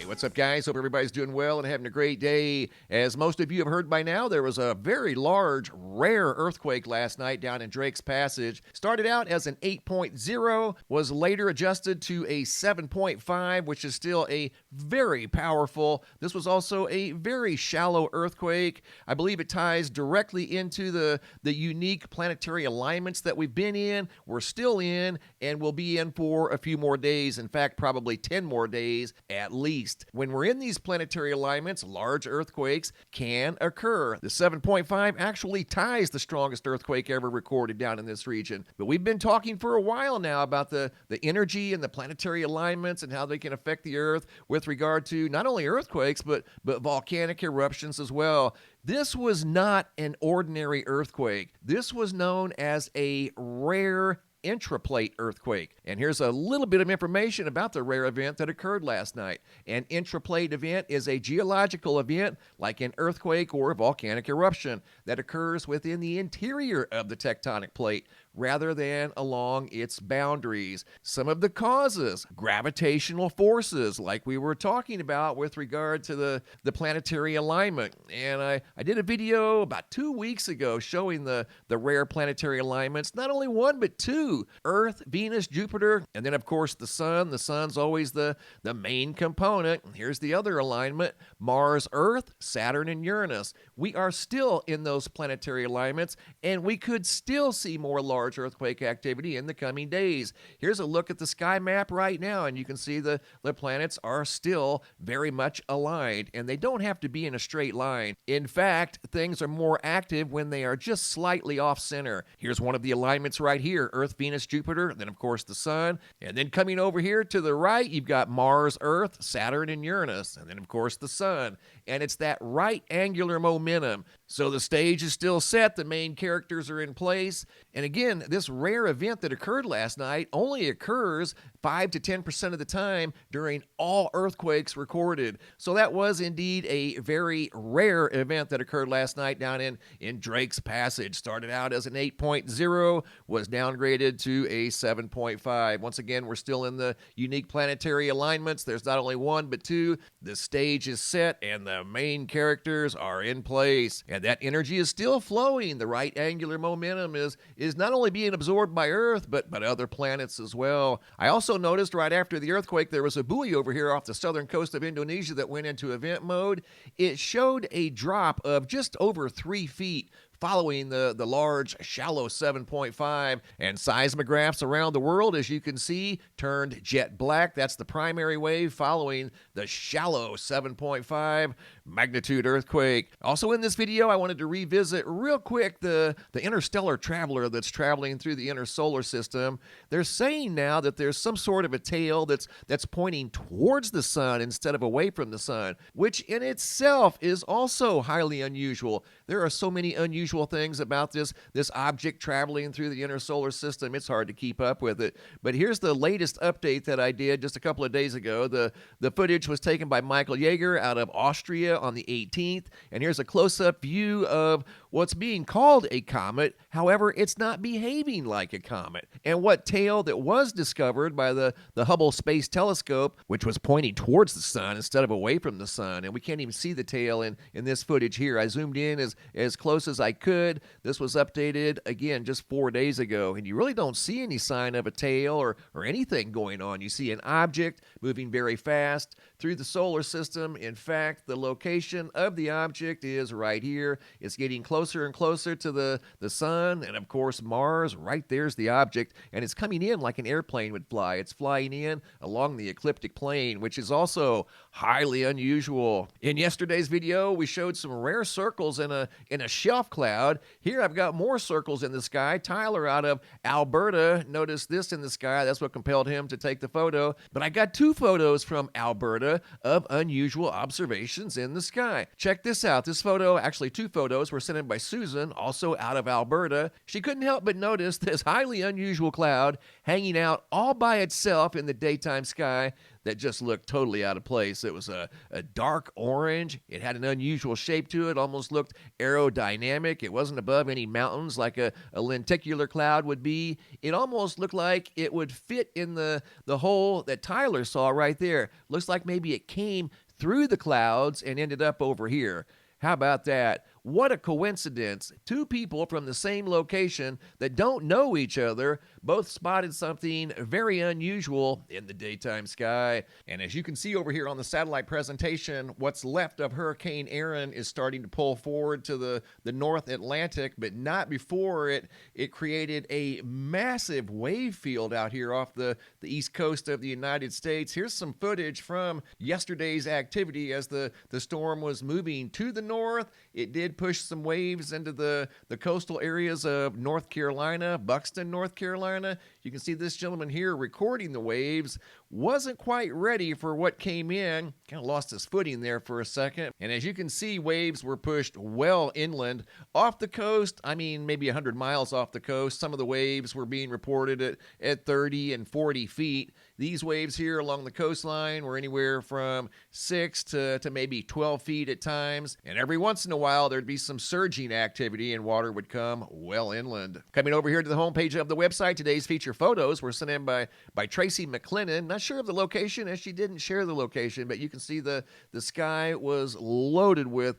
Hey, what's up, guys? Hope everybody's doing well and having a great day. As most of you have heard by now, there was a very large, rare earthquake last night down in Drake's Passage. Started out as an 8.0, was later adjusted to a 7.5, which is still a very powerful. This was also a very shallow earthquake. I believe it ties directly into the unique planetary alignments that we've been in, we're still in, and will be in for a few more days. In fact, probably 10 more days at least. When we're in these planetary alignments, large earthquakes can occur. The 7.5 actually ties the strongest earthquake ever recorded down in this region. But we've been talking for a while now about the energy and the planetary alignments and how they can affect the Earth with regard to not only earthquakes, but volcanic eruptions as well. This was not an ordinary earthquake. This was known as a rare intraplate earthquake. And here's a little bit of information about the rare event that occurred last night. An intraplate event is a geological event like an earthquake or a volcanic eruption that occurs within the interior of the tectonic plate rather than along its boundaries. Some of the causes, gravitational forces, like we were talking about with regard to the planetary alignment. And I did a video about 2 weeks ago showing the rare planetary alignments, not only one, but two: Earth, Venus, Jupiter, and then, of course, the Sun. The Sun's always the main component. Here's the other alignment: Mars, Earth, Saturn, and Uranus. We are still in those planetary alignments, and we could still see more large earthquake activity in the coming days. Here's a look at the sky map right now, and you can see the planets are still very much aligned, and they don't have to be in a straight line. In fact, things are more active when they are just slightly off center. Here's one of the alignments right here: Earth, Venus, Jupiter, then of course the Sun, and then coming over here to the right, you've got Mars, Earth, Saturn, and Uranus, and then of course the Sun. And it's that right angular momentum. So the stage is still set, the main characters are in place, and again, this rare event that occurred last night only occurs 5 to 10% of the time during all earthquakes recorded. So that was indeed a very rare event that occurred last night down in Drake's Passage. Started out as an 8.0, was downgraded to a 7.5. Once again, we're still in the unique planetary alignments. There's not only one, but two. The stage is set, and the main characters are in place. And that energy is still flowing. The right angular momentum is not only being absorbed by Earth, but other planets as well. I also noticed right after the earthquake, there was a buoy over here off the southern coast of Indonesia that went into event mode. It showed a drop of just over 3 feet following the large, shallow 7.5, and seismographs around the world, as you can see, turned jet black. That's the primary wave following the shallow 7.5 magnitude earthquake. Also in this video, I wanted to revisit real quick the Interstellar Traveler that's traveling through the inner solar system. They're saying now that there's some sort of a tail that's pointing towards the sun instead of away from the sun, which in itself is also highly unusual. There are so many unusual things about this object traveling through the inner solar system. It's hard to keep up with it. But here's the latest update that I did just a couple of days ago. The footage was taken by Michael Yeager out of Austria on the 18th, and here's a close-up view of what's being called a comet. However, it's not behaving like a comet. And what tail that was discovered by the Hubble Space Telescope, which was pointing towards the sun instead of away from the sun, and we can't even see the tail in this footage here. I zoomed in as close as I could. This was updated again just 4 days ago, and you really don't see any sign of a tail or anything going on. You see an object moving very fast through the solar system. In fact, the location of the object is right here. It's getting closer and closer to the sun, and of course Mars. Right there's the object, and it's coming in like an airplane would fly. It's flying in along the ecliptic plane, which is also highly unusual. In yesterday's video, we showed some rare circles in a shelf cloud. Here I've got more circles in the sky. Tyler out of Alberta noticed this in the sky. That's what compelled him to take the photo. But I got 2 photos from Alberta of unusual observations in the sky. Check this out. This photo, actually 2 photos, were sent in by Susan, also out of Alberta. She couldn't help but notice this highly unusual cloud hanging out all by itself in the daytime sky. that just looked totally out of place. It was a dark orange. It had an unusual shape to it, almost looked aerodynamic. It wasn't above any mountains like a lenticular cloud would be. It almost looked like it would fit in the hole that Tyler saw right there. Looks like maybe it came through the clouds and ended up over here. How about that? What a coincidence. Two people from the same location that don't know each other both spotted something very unusual in the daytime sky. And as you can see over here on the satellite presentation, what's left of Hurricane Aaron is starting to pull forward to the North Atlantic, but not before it created a massive wave field out here off the east coast of the United States. Here's some footage from yesterday's activity as the storm was moving to the north. It did push some waves into the coastal areas of North Carolina, Buxton, North Carolina. You can see this gentleman here recording the waves. Wasn't quite ready for what came in. Kind of lost his footing there for a second. And as you can see, waves were pushed well inland. Off the coast, I mean maybe 100 miles off the coast, some of the waves were being reported at 30 and 40 feet. These waves here along the coastline were anywhere from 6 to maybe 12 feet at times. And every once in a while, there'd be some surging activity and water would come well inland. Coming over here to the homepage of the website, today's feature photos were sent in by Tracy McClennan. Not sure of the location, as she didn't share the location, but you can see the sky was loaded with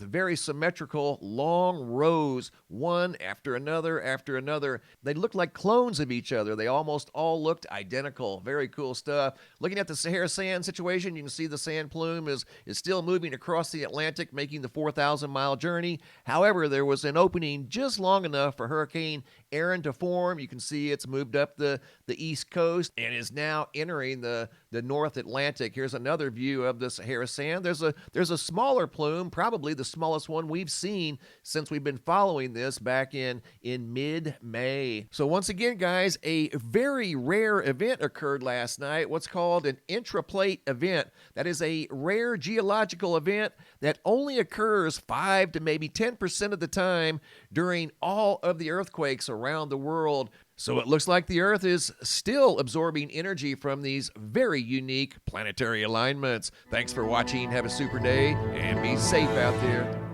very symmetrical long rows, one after another after another. They looked like clones of each other. They almost all looked identical. Very cool stuff. Looking at the Sahara Sand situation, you can see the sand plume is still moving across the Atlantic, making the 4,000-mile journey. However, there was an opening just long enough for Hurricane Aaron to form. You can see it's moved up the east coast and is now entering the North Atlantic. Here's another view of the Sahara Sand. There's a smaller plume, probably the smallest one we've seen since we've been following this back in mid-May. So once again, guys, a very rare event occurred last night, what's called an intraplate event. That is a rare geological event that only occurs 5 to maybe 10% of the time during all of the earthquakes around the world. So it looks like the Earth is still absorbing energy from these very unique planetary alignments. Thanks for watching. Have a super day and be safe out there.